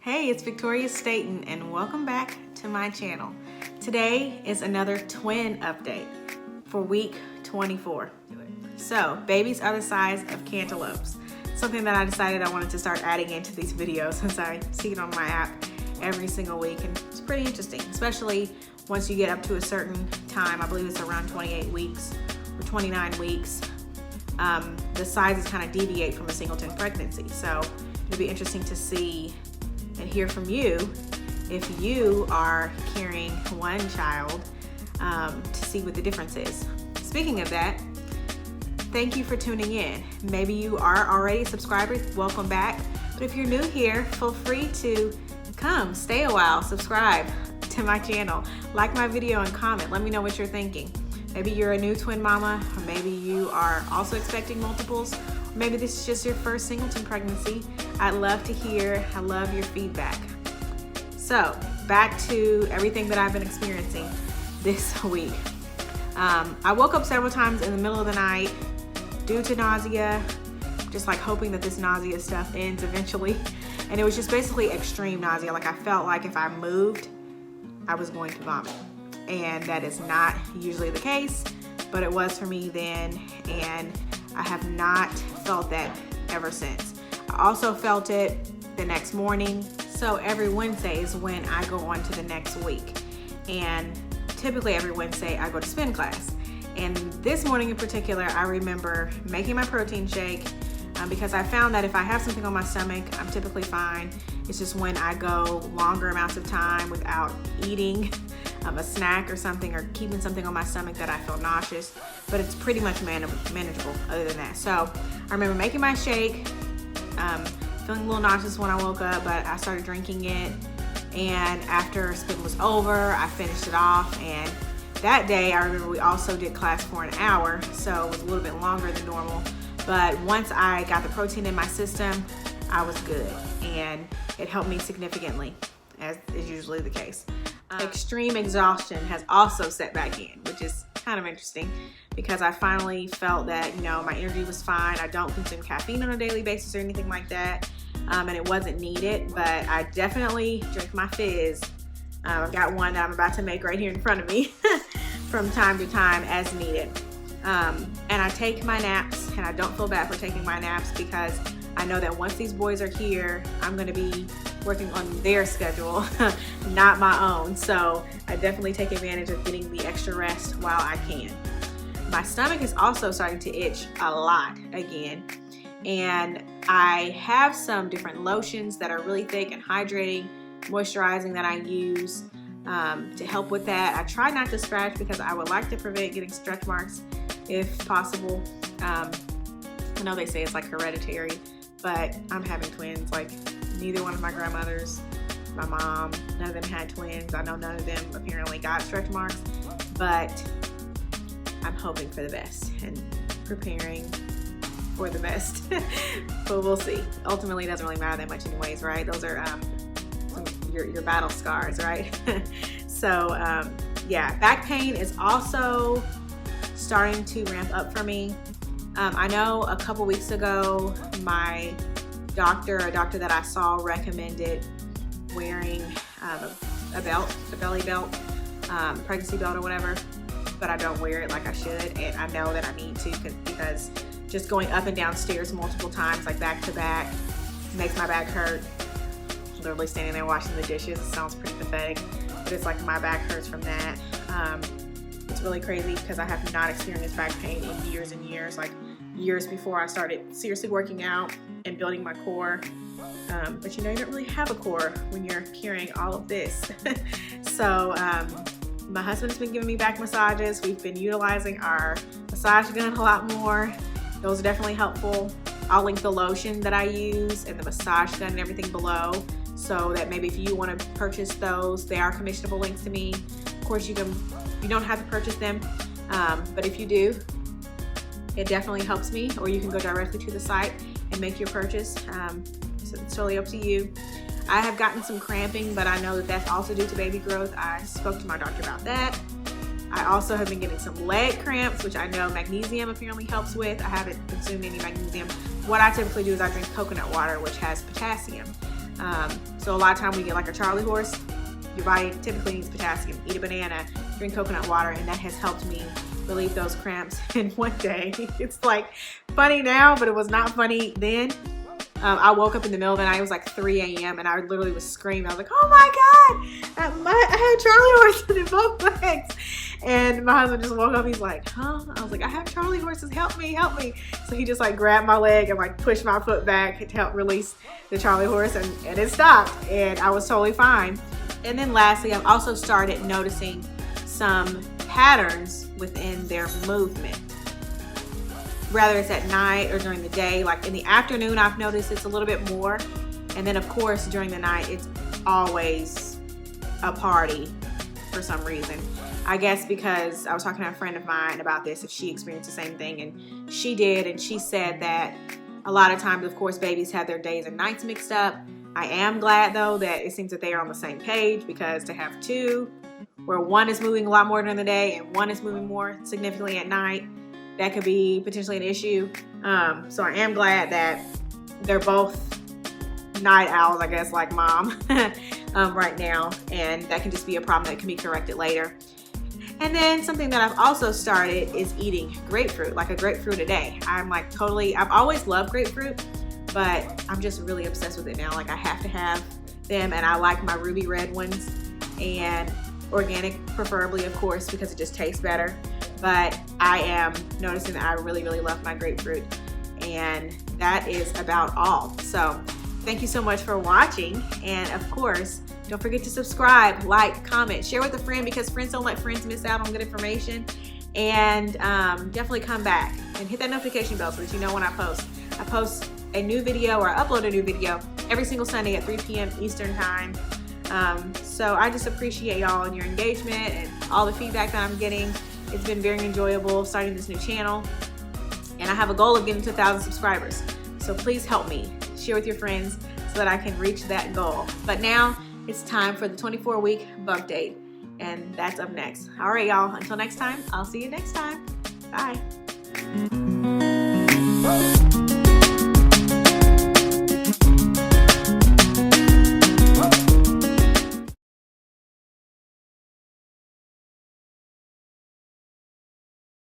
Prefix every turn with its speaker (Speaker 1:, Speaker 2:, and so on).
Speaker 1: Hey, it's Victoria Staten and welcome back to my channel. Today is another twin update for week 24. So, babies are the size of cantaloupes. Something that I decided I wanted to start adding into these videos since I see it on my app every single week, and it's pretty interesting, especially once you get up to a certain time. I believe it's around 28 weeks or 29 weeks. The sizes kind of deviate from a singleton pregnancy. So it'll be interesting to see and hear from you if you are carrying one child, to see what the difference is. Speaking of that, thank you for tuning in. Maybe you are already a subscriber, welcome back. But if you're new here, feel free to come, stay a while, subscribe to my channel, like my video and comment. Let me know what you're thinking. Maybe you're a new twin mama, or maybe you are also expecting multiples, or maybe this is just your first singleton pregnancy. I'd love to hear, I love your feedback. So back to everything that I've been experiencing this week. I woke up several times in the middle of the night due to nausea, just like hoping that this nausea stuff ends eventually. And it was just basically extreme nausea. Like I felt like if I moved, I was going to vomit. And that is not usually the case, but it was for me then, and I have not felt that ever since. I also felt it the next morning. So every Wednesday is when I go on to the next week. And typically every Wednesday I go to spin class. And this morning in particular, I remember making my protein shake because I found that if I have something on my stomach, I'm typically fine. It's just when I go longer amounts of time without eating a snack or something, or keeping something on my stomach, that I feel nauseous, but it's pretty much manageable other than that. So I remember making my shake, feeling a little nauseous when I woke up, but I started drinking it, and after spin was over, I finished it off. And that day I remember we also did class for an hour, so it was a little bit longer than normal, but once I got the protein in my system, I was good, and it helped me significantly, as is usually the case. Extreme exhaustion has also set back in, which is kind of interesting because I finally felt that, you know, my energy was fine. I don't consume caffeine on a daily basis or anything like that, and it wasn't needed, but I definitely drink my fizz. I've got one that I'm about to make right here in front of me from time to time as needed. And I take my naps, and I don't feel bad for taking my naps because I know that once these boys are here, I'm going to be working on their schedule, not my own. So I definitely take advantage of getting the extra rest while I can. My stomach is also starting to itch a lot again. And I have some different lotions that are really thick and hydrating, moisturizing, that I use to help with that. I try not to scratch because I would like to prevent getting stretch marks if possible. I know they say it's like hereditary, but I'm having twins. Like, neither one of my grandmothers, my mom, none of them had twins. I know none of them apparently got stretch marks, but I'm hoping for the best and preparing for the best. But we'll see. Ultimately, it doesn't really matter that much anyways, right? Those are your battle scars, right? So yeah, back pain is also starting to ramp up for me. I know a couple weeks ago, my a doctor that I saw recommended wearing a belt, a belly belt, pregnancy belt or whatever, but I don't wear it like I should, and I know that I need to because just going up and down stairs multiple times, like back to back, makes my back hurt. Literally standing there washing the dishes. It sounds pretty pathetic, but it's like my back hurts from that. It's really crazy because I have not experienced back pain in years and years, like years before I started seriously working out and building my core. But you know, you don't really have a core when you're carrying all of this. So my husband's been giving me back massages. We've been utilizing our massage gun a lot more. Those are definitely helpful. I'll link the lotion that I use and the massage gun and everything below, so that maybe if you want to purchase those, they are commissionable links to me. Of course, you don't have to purchase them, but if you do, it definitely helps me, or you can go directly to the site and make your purchase. So it's totally up to you. I have gotten some cramping, but I know that that's also due to baby growth. I spoke to my doctor about that. I also have been getting some leg cramps, which I know magnesium apparently helps with. I haven't consumed any magnesium. What I typically do is I drink coconut water, which has potassium. So a lot of time when you get like a Charlie horse, your body typically needs potassium. Eat a banana, drink coconut water, and that has helped me relieve those cramps in one day. It's like funny now, but it was not funny then. I woke up in the middle of the night. It was like 3 a.m. and I literally was screaming. I was like, oh my God, I had Charlie horses in both legs. And my husband just woke up. He's like, huh? I was like, I have Charlie horses. Help me, help me. So he just like grabbed my leg and like pushed my foot back to help release the Charlie horse, and it stopped. And I was totally fine. And then lastly, I've also started noticing some patterns within their movement. Whether it's at night or during the day. Like in the afternoon, I've noticed it's a little bit more. And then of course, during the night, it's always a party for some reason. I guess because I was talking to a friend of mine about this, if she experienced the same thing, and she did, and she said that a lot of times, of course, babies have their days and nights mixed up. I am glad though that it seems that they are on the same page, because to have two, where one is moving a lot more during the day and one is moving more significantly at night, that could be potentially an issue. So I am glad that they're both night owls, I guess, like mom right now, and that can just be a problem that can be corrected later. And then something that I've also started is eating grapefruit, like a grapefruit a day. I'm like I've always loved grapefruit, but I'm just really obsessed with it now. Like I have to have them, and I like my ruby red ones, and organic preferably, of course, because it just tastes better. But I am noticing that I really, really love my grapefruit, and that is about all. So thank you so much for watching, and of course, don't forget to subscribe, like, comment, share with a friend, because friends don't let friends miss out on good information. And definitely come back and hit that notification bell so that you know when I post. I post a new video, or I upload a new video every single Sunday at 3 p.m. Eastern time. So I just appreciate y'all and your engagement and all the feedback that I'm getting. It's been very enjoyable starting this new channel, and I have a goal of getting to 1,000 subscribers. So please help me share with your friends so that I can reach that goal. But now it's time for the 24-week bump date, and that's up next. All right, y'all, until next time, I'll see you next time. Bye.